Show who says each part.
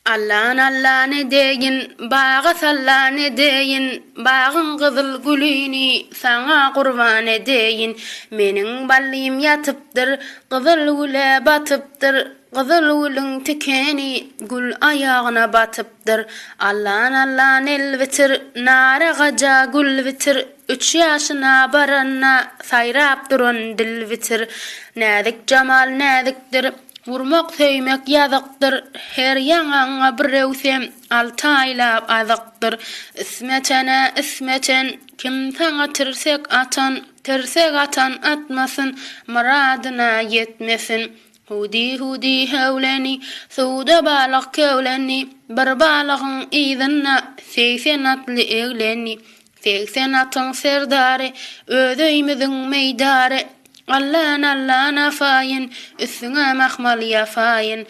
Speaker 1: Allah ne deyin, bağıs Allah ne deyin, bağın kızıl gülüni sana kurban edeyin. Menin balliyim yatıptır, kızıl güle batıptır, kızıl gülün tikeni gül ayağına batıptır. Allah'ın el bitir, nara gaca gül bitir, 3 yaşına baranna sayrap durun dil bitir. Näzik cemal näzikdir, vurmak söymek yazıktır, her yanağına bir revsem 6 aylap azıktır. İsmeten, kim sana tersek atan atmasın, muradına yetmesin. Hudi hevleni, suda balık kevleni, bir balığın izinna 80 atlı evleni. 80 atın serdari, ödöymüzün meydari, Allah'ın afayin, üstüne mahmal yafayin.